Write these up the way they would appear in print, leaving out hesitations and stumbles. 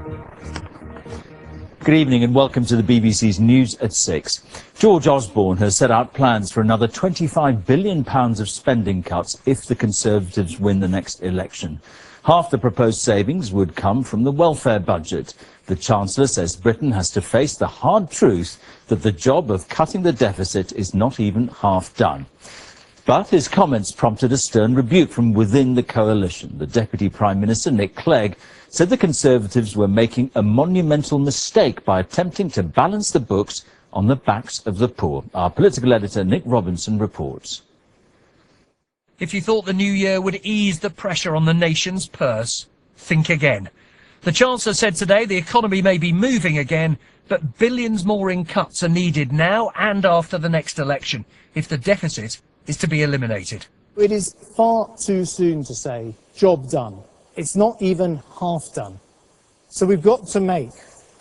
Good evening and welcome to the BBC's News at 6. George Osborne has set out plans for another £25 billion of spending cuts if the Conservatives win the next election. Half the proposed savings would come from the welfare budget. The Chancellor says Britain has to face the hard truth that the job of cutting the deficit is not even half done. But his comments prompted a stern rebuke from within the coalition. The Deputy Prime Minister, Nick Clegg, said the Conservatives were making a monumental mistake by attempting to balance the books on the backs of the poor. Our political editor, Nick Robinson, reports. If you thought the new year would ease the pressure on the nation's purse, think again. The Chancellor said today the economy may be moving again, but billions more in cuts are needed now and after the next election if the deficit is to be eliminated. It is far too soon to say, job done. It's not even half done. So we've got to make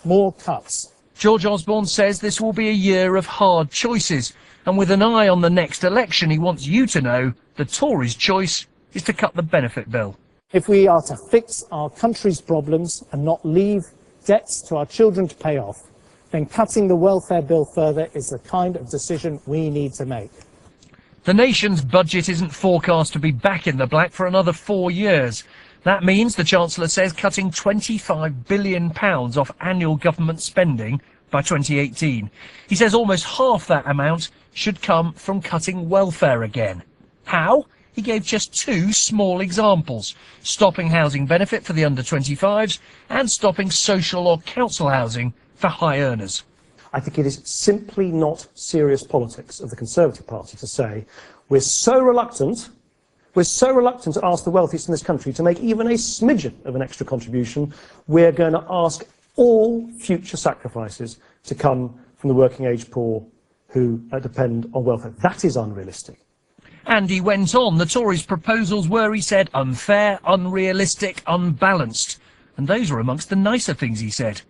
more cuts. George Osborne says this will be a year of hard choices, and with an eye on the next election, he wants you to know the Tories' choice is to cut the benefit bill. If we are to fix our country's problems and not leave debts to our children to pay off, then cutting the welfare bill further is the kind of decision we need to make. The nation's budget isn't forecast to be back in the black for another 4 years. That means, the Chancellor says, cutting £25 billion off annual government spending by 2018. He says almost half that amount should come from cutting welfare again. How? He gave just two small examples: stopping housing benefit for the under-25s and stopping social or council housing for high earners. I think it is simply not serious politics of the Conservative Party to say we're so reluctant to ask the wealthiest in this country to make even a smidgen of an extra contribution. We're going to ask all future sacrifices to come from the working age poor who depend on welfare. That is unrealistic. And he went on, the Tories' proposals were, he said, unfair, unrealistic, unbalanced. And those were amongst the nicer things he said.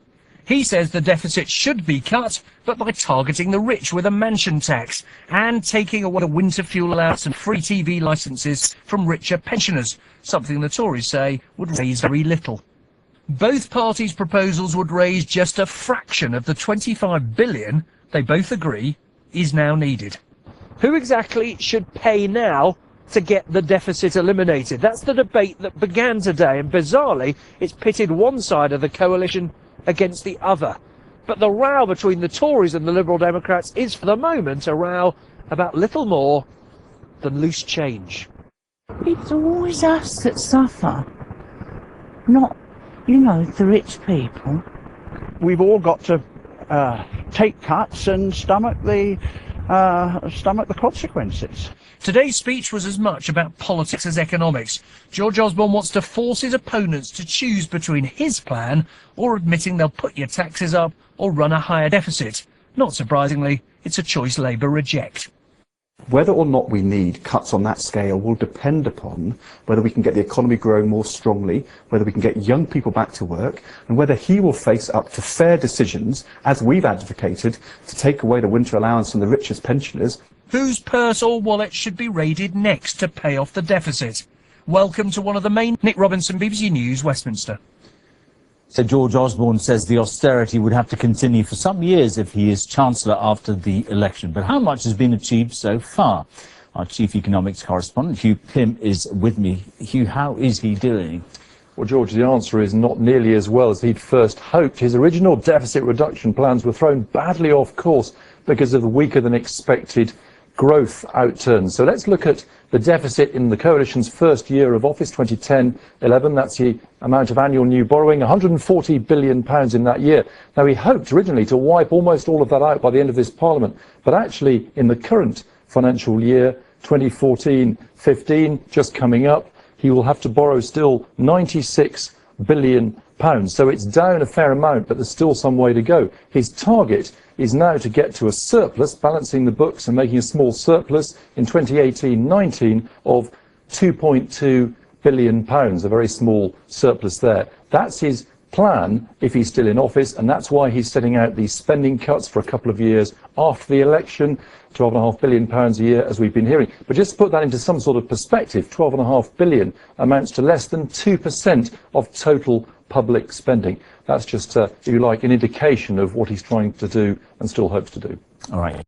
He says the deficit should be cut, but by targeting the rich with a mansion tax and taking away winter fuel allowance and free TV licences from richer pensioners, something the Tories say would raise very little. Both parties' proposals would raise just a fraction of the £25 billion they both agree is now needed. Who exactly should pay now to get the deficit eliminated? That's the debate that began today, and bizarrely, it's pitted one side of the coalition against the other. But the row between the Tories and the Liberal Democrats is, for the moment, a row about little more than loose change. It's always us that suffer, not, the rich people. We've all got to take cuts and stomach the consequences. Today's speech was as much about politics as economics. George Osborne wants to force his opponents to choose between his plan or admitting they'll put your taxes up or run a higher deficit. Not surprisingly, it's a choice Labour reject. Whether or not we need cuts on that scale will depend upon whether we can get the economy growing more strongly, whether we can get young people back to work, and whether he will face up to fair decisions, as we've advocated, to take away the winter allowance from the richest pensioners. Whose purse or wallet should be raided next to pay off the deficit? Welcome to one of the main... Nick Robinson, BBC News, Westminster. So George Osborne says the austerity would have to continue for some years if he is Chancellor after the election. But how much has been achieved so far? Our chief economics correspondent, Hugh Pym, is with me. Hugh, how is he doing? Well, George, the answer is not nearly as well as he'd first hoped. His original deficit reduction plans were thrown badly off course because of the weaker than expected growth outturns. So let's look at the deficit in the coalition's first year of office, 2010-11. That's the amount of annual new borrowing, £140 billion in that year. Now, he hoped originally to wipe almost all of that out by the end of this Parliament, but actually in the current financial year, 2014-15, just coming up, he will have to borrow still £96 billion. So it's down a fair amount, but there's still some way to go. His target is now to get to a surplus, balancing the books and making a small surplus in 2018-19 of £2.2 billion, a very small surplus there. That's his plan if he's still in office, and that's why he's setting out these spending cuts for a couple of years after the election, £12.5 billion a year, as we've been hearing. But just to put that into some sort of perspective, £12.5 billion amounts to less than 2% of total public spending. That's just, if you like, an indication of what he's trying to do and still hopes to do. All right.